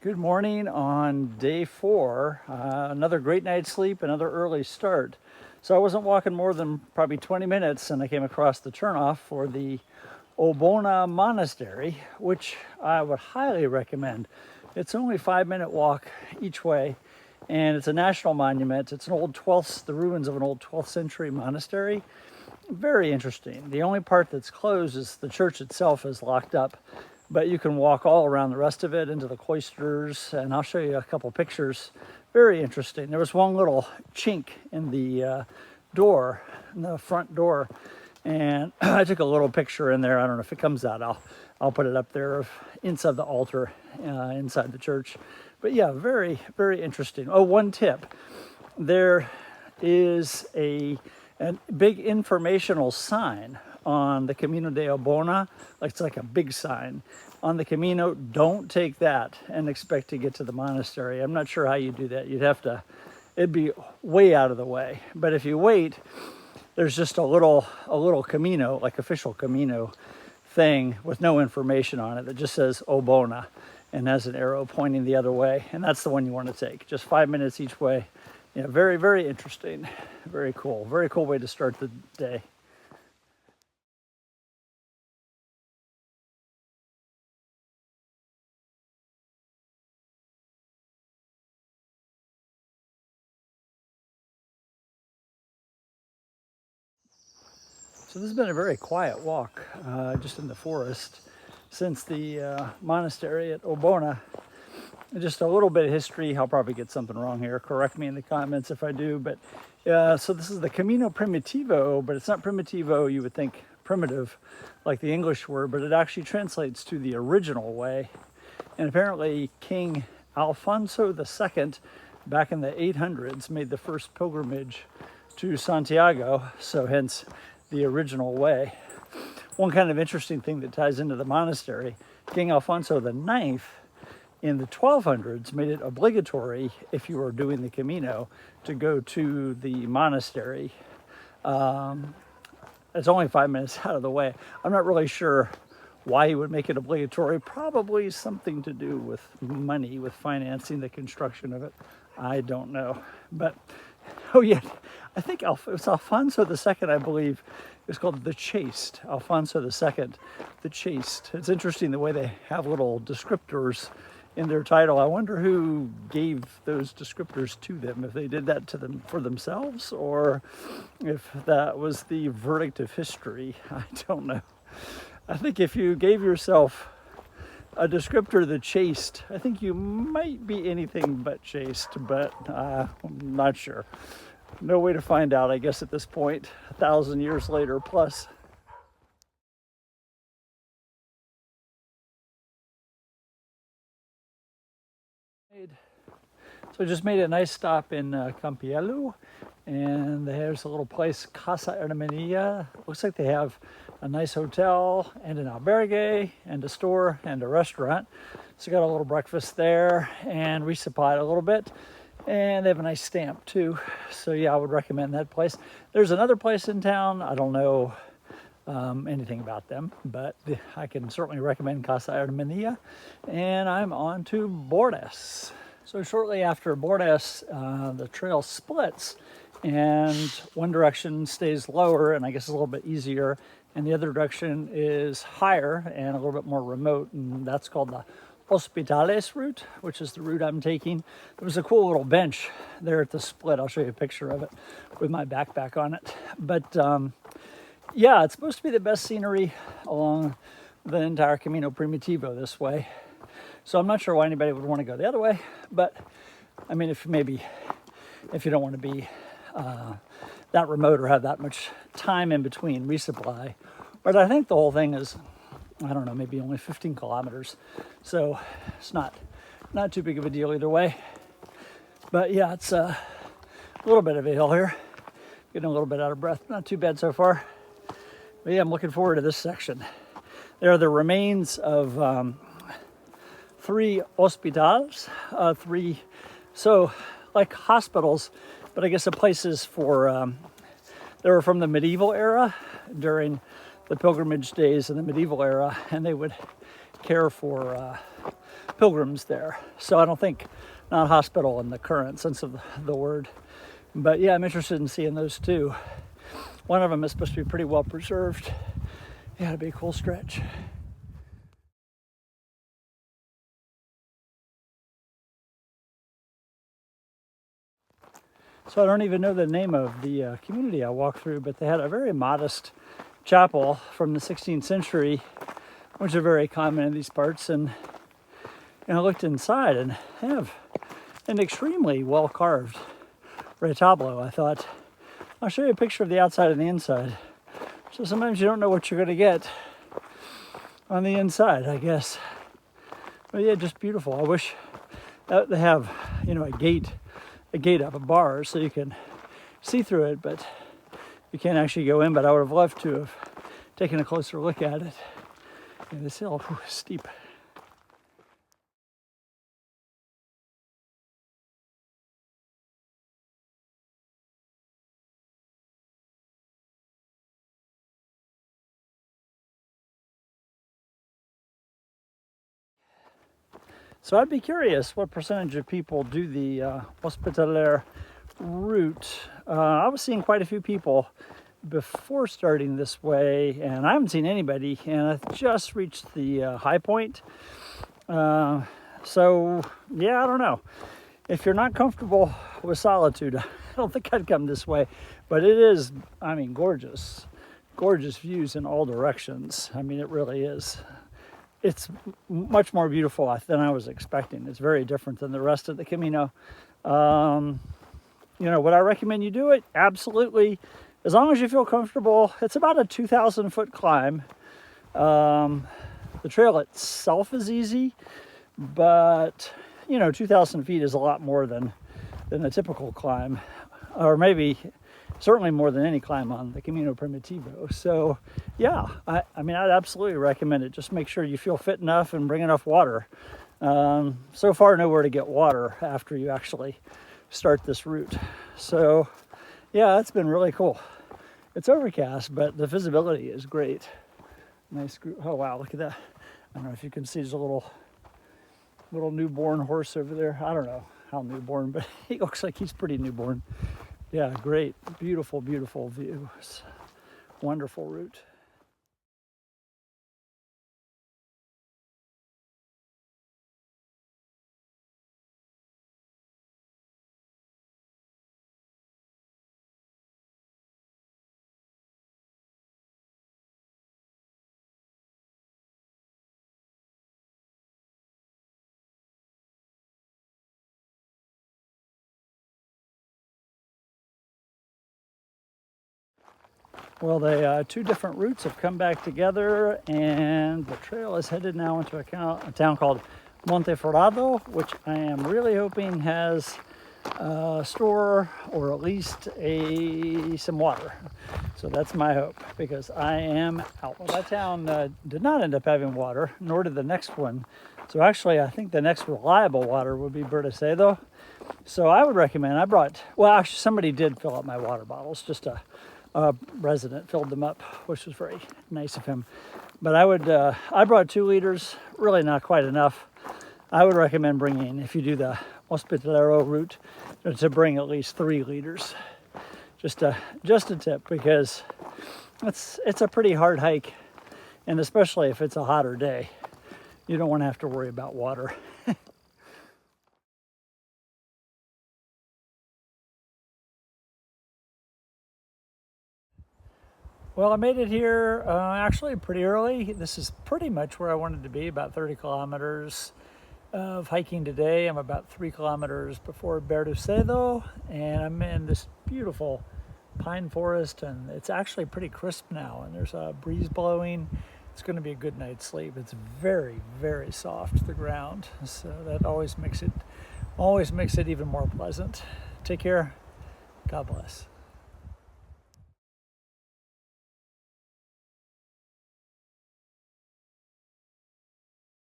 Good morning on day 4. Another great night's sleep, another early start. So I wasn't walking more than probably 20 minutes and I came across the turnoff for the Oona Monastery, which I would highly recommend. It's only a 5-minute walk each way, and it's a national monument. It's the ruins of an old 12th century monastery. Very interesting. The only part that's closed is the church itself is locked up, but you can walk all around the rest of it into the cloisters, and I'll show you a couple pictures. Very interesting. There was one little chink in the front door, and I took a little picture in there. I don't know if it comes out. I'll put it up there of inside the altar, inside the church. But yeah, very, very interesting. Oh, one tip. There is a big informational sign on the Camino de Oona. It's like a big sign on the Camino. Don't take that and expect to get to the monastery. I'm not sure how you do that. It'd be way out of the way. But if you wait, there's just a little Camino, like official Camino thing with no information on it that just says Oona and has an arrow pointing the other way. And that's the one you want to take. Just 5 minutes each way. Yeah, very, very interesting. Very cool. Very cool way to start the day. So this has been a very quiet walk, just in the forest since the monastery at Oona. Just a little bit of history. I'll probably get something wrong here. Correct me in the comments if I do. But so this is the Camino Primitivo, but it's not Primitivo. You would think primitive, like the English word, but it actually translates to the original way. And apparently King Alfonso II, back in the 800s, made the first pilgrimage to Santiago, so hence the original way. One kind of interesting thing that ties into the monastery, King Alfonso IX in the 1200s made it obligatory, if you were doing the Camino, to go to the monastery. It's only 5 minutes out of the way. I'm not really sure why he would make it obligatory. Probably something to do with money, with financing the construction of it. I don't know. But, oh yeah, I think it was Alfonso II, I believe. It was called the Chaste. Alfonso II, the Chaste. It's interesting the way they have little descriptors in their title. I wonder who gave those descriptors to them, if they did that to them for themselves, or if that was the verdict of history. I don't know. I think if you gave yourself a descriptor, the chaste, I think you might be anything but chaste, but I'm not sure. No way to find out, I guess, at this point, 1,000 years later plus. So I just made a nice stop in Campello, and there's a little place, Casa Hermania. Looks like they have a nice hotel and an albergue and a store and a restaurant. So got a little breakfast there and resupplied a little bit. And they have a nice stamp too. So yeah, I would recommend that place. There's another place in town. I don't know anything about them, but I can certainly recommend Casa Hermania. And I'm on to Bordes. So shortly after Bordes, the trail splits, and one direction stays lower and I guess a little bit easier, and the other direction is higher and a little bit more remote, and that's called the Hospitales route, which is the route I'm taking. There was a cool little bench there at the split. I'll show you a picture of it with my backpack on it. But yeah, it's supposed to be the best scenery along the entire Camino Primitivo this way. So I'm not sure why anybody would want to go the other way, but I mean, if you don't want to be that remote or have that much time in between resupply. But I think the whole thing is, I don't know, maybe only 15 kilometers. So it's not too big of a deal either way. But yeah, it's a little bit of a hill here. Getting a little bit out of breath. Not too bad so far. But yeah, I'm looking forward to this section. There are the remains of 3 hospitals, so like hospitals, but I guess the places for, they were from the medieval era, during the pilgrimage days in the medieval era, and they would care for pilgrims there. So I don't think, not hospital in the current sense of the word. But yeah, I'm interested in seeing those too. One of them is supposed to be pretty well preserved. Yeah, it'd be a cool stretch. So I don't even know the name of the community I walked through, but they had a very modest chapel from the 16th century, which are very common in these parts. And I looked inside and have an extremely well carved retablo. I thought, I'll show you a picture of the outside and the inside. So sometimes you don't know what you're going to get on the inside, I guess. But yeah, just beautiful. I wish they have, a gate up, a bar, so you can see through it, but you can't actually go in. But I would have loved to have taken a closer look at it. And this hill is steep. So I'd be curious what percentage of people do the Hospitaller route. I was seeing quite a few people before starting this way, and I haven't seen anybody, and I just reached the high point. So yeah, I don't know. If you're not comfortable with solitude, I don't think I'd come this way, but it is, gorgeous. Gorgeous views in all directions. It really is. It's much more beautiful than I was expecting. It's very different than the rest of the Camino. Would I recommend you do it? Absolutely. As long as you feel comfortable. It's about a 2,000 foot climb. The trail itself is easy, but 2,000 feet is a lot more than a typical climb, or maybe certainly more than any climb on the Camino Primitivo. So yeah, I'd absolutely recommend it. Just make sure you feel fit enough and bring enough water. So far, nowhere to get water after you actually start this route. So yeah, it's been really cool. It's overcast, but the visibility is great. Nice group. Oh wow, look at that. I don't know if you can see, there's a little newborn horse over there. I don't know how newborn, but he looks like he's pretty newborn. Yeah, great, beautiful, beautiful views. Wonderful route. Well, the two different routes have come back together, and the trail is headed now into a town called Monte Farado, which I am really hoping has a store or at least some water. So that's my hope, because I am out. Well, that town did not end up having water, nor did the next one. So actually, I think the next reliable water would be Bertocado. So I would recommend, actually somebody did fill up my water bottles, just a resident filled them up, which was very nice of him. But I brought 2 liters, really not quite enough. I would recommend bringing, if you do the Hospitalero route, to bring at least 3 liters. Just a tip, because it's a pretty hard hike, and especially if it's a hotter day, you don't want to have to worry about water. Well, I made it here actually pretty early. This is pretty much where I wanted to be, about 30 kilometers of hiking today. I'm about 3 kilometers before Bertocado, and I'm in this beautiful pine forest, and it's actually pretty crisp now, and there's a breeze blowing. It's going to be a good night's sleep. It's very, very soft, the ground, so that always makes it even more pleasant. Take care. God bless.